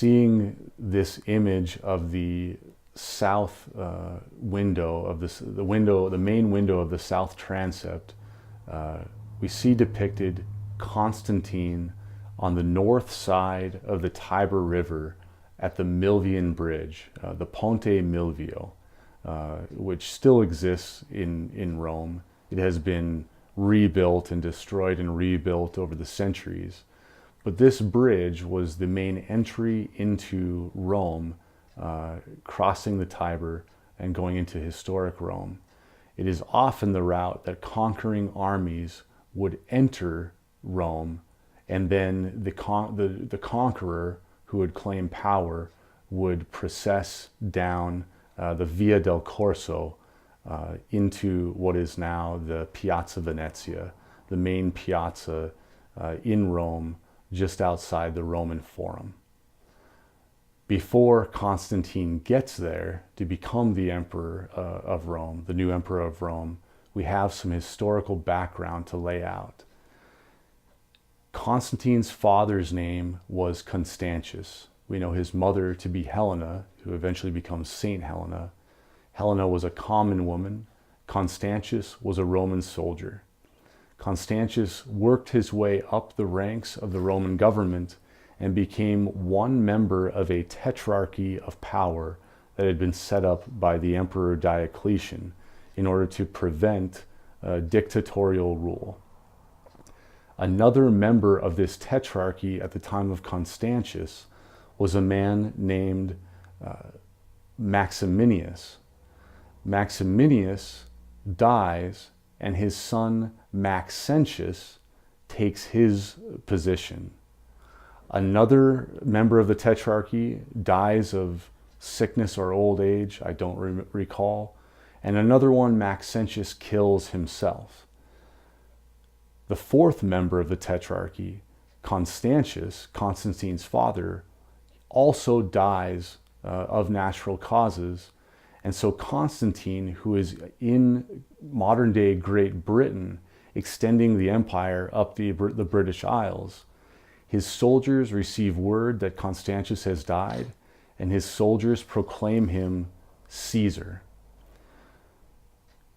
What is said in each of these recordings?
seeing this image of the south window of this, the main window of the south transept, we see depicted Constantine on the north side of the Tiber River at the Milvian Bridge, the Ponte Milvio, which still exists in Rome. It has been rebuilt and destroyed and rebuilt over the centuries. But this bridge was the main entry into Rome, crossing the Tiber and going into historic Rome. It is often the route that conquering armies would enter Rome, and then the conqueror who would claim power would process down the Via del Corso into what is now the Piazza Venezia, the main piazza in Rome, just outside the Roman Forum. Before Constantine gets there to become the emperor of Rome, the new emperor of Rome, we have some historical background to lay out. Constantine's father's name was Constantius. We know his mother to be Helena, who eventually becomes Saint Helena. Helena was a common woman. Constantius was a Roman soldier. Constantius worked his way up the ranks of the Roman government and became one member of a tetrarchy of power that had been set up by the Emperor Diocletian in order to prevent dictatorial rule. Another member of this tetrarchy at the time of Constantius was a man named Maximinius. Maximinius dies, and his son Maxentius takes his position. Another member of the tetrarchy dies of sickness or old age, I don't recall, and another one, Maxentius, kills himself. The fourth member of the tetrarchy, Constantius, Constantine's father, also dies of natural causes. And so Constantine, who is in modern-day Great Britain, extending the empire up the British Isles, his soldiers receive word that Constantius has died, and his soldiers proclaim him Caesar.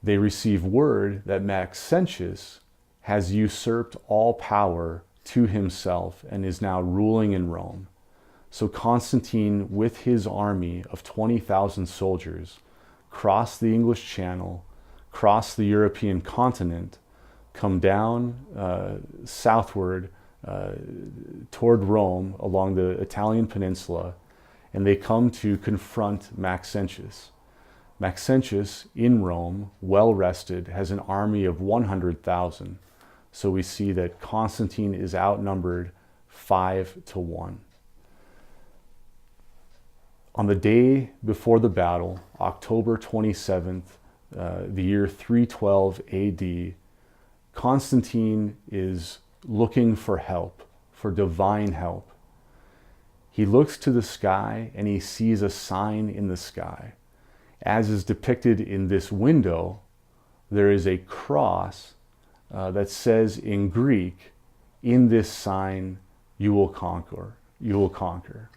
They receive word that Maxentius has usurped all power to himself and is now ruling in Rome. So Constantine, with his army of 20,000 soldiers, cross the English Channel, cross the European continent, come down southward toward Rome along the Italian peninsula, and they come to confront Maxentius. Maxentius, in Rome, well rested, has an army of 100,000. So we see that Constantine is outnumbered 5-1. On the day before the battle, October 27th, the year 312 AD, Constantine is looking for help, for divine help. He looks to the sky and he sees a sign in the sky. As is depicted in this window, there is a cross that says in Greek, "In this sign you will conquer. You will conquer."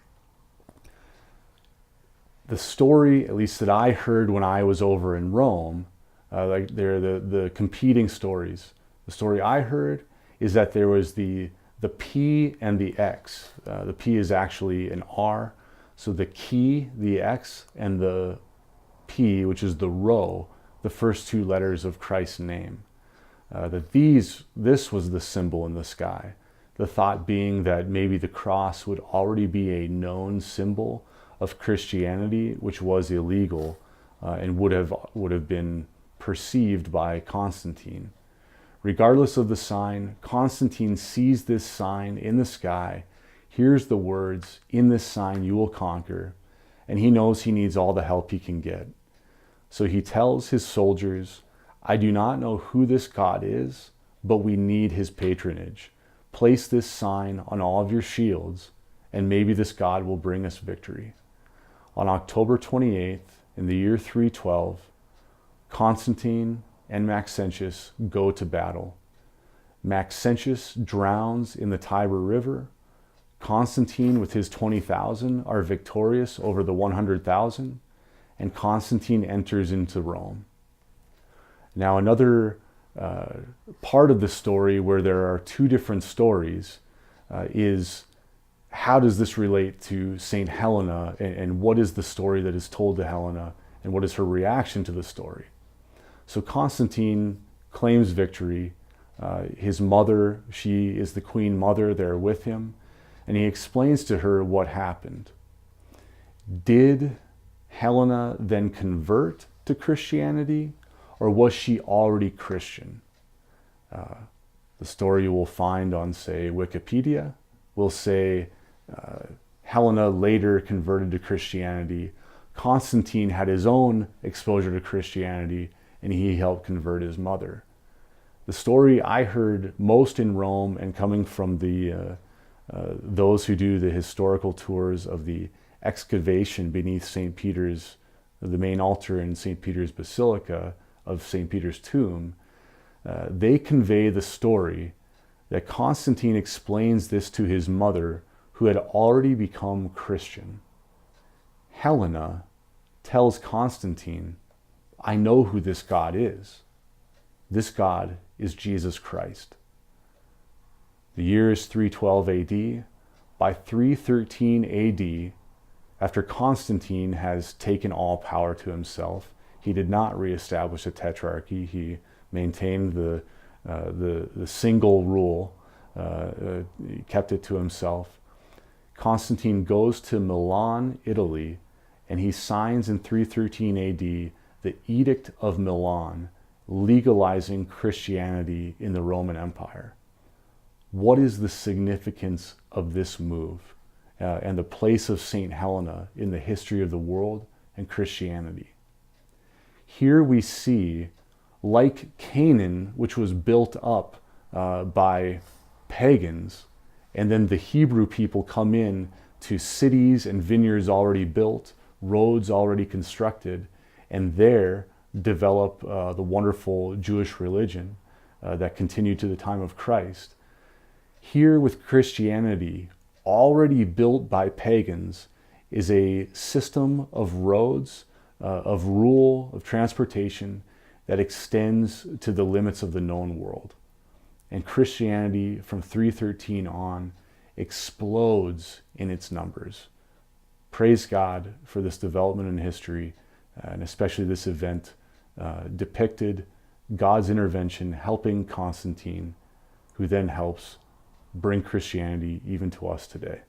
The story, at least that I heard when I was over in Rome, like they're the competing stories. The story I heard is that there was the P and the X. The P is actually an R. So the key, the X, and the P, which is the rho, the first two letters of Christ's name. This was the symbol in the sky. The thought being that maybe the cross would already be a known symbol of Christianity, which was illegal and would have been perceived by Constantine. Regardless of the sign, Constantine sees this sign in the sky, hears the words, "In this sign you will conquer," and he knows he needs all the help he can get. So he tells his soldiers, "I do not know who this God is, but we need his patronage. Place this sign on all of your shields, and maybe this God will bring us victory." On October 28th, in the year 312, Constantine and Maxentius go to battle. Maxentius drowns in the Tiber River. Constantine with his 20,000 are victorious over the 100,000, and Constantine enters into Rome. Now another part of the story where there are two different stories is how does this relate to Saint Helena, and what is the story that is told to Helena, and what is her reaction to the story? So Constantine claims victory. His mother, she is the queen mother there with him, and he explains to her what happened. Did Helena then convert to Christianity, or was she already Christian? The story you will find on, say, Wikipedia will say Helena later converted to Christianity. Constantine had his own exposure to Christianity, and he helped convert his mother. The story I heard most in Rome, and coming from those who do the historical tours of the excavation beneath St. Peter's, the main altar in St. Peter's Basilica of St. Peter's tomb, they convey the story that Constantine explains this to his mother, who had already become Christian. Helena tells Constantine, I know who this God is. This God is Jesus Christ. The year is 312 AD. By 313 AD, after Constantine has taken all power to himself, he did not reestablish a tetrarchy. He maintained the single rule, he kept it to himself. Constantine goes to Milan, Italy, and he signs in 313 AD the Edict of Milan, legalizing Christianity in the Roman Empire. What is the significance of this move and the place of St. Helena in the history of the world and Christianity? Here we see, like Canaan, which was built up by pagans, and then the Hebrew people come in to cities and vineyards already built, roads already constructed, and there develop the wonderful Jewish religion that continued to the time of Christ. Here with Christianity, already built by pagans, is a system of roads, of rule, of transportation that extends to the limits of the known world. And Christianity from 313 on explodes in its numbers. Praise God for this development in history, and especially this event depicted God's intervention helping Constantine, who then helps bring Christianity even to us today.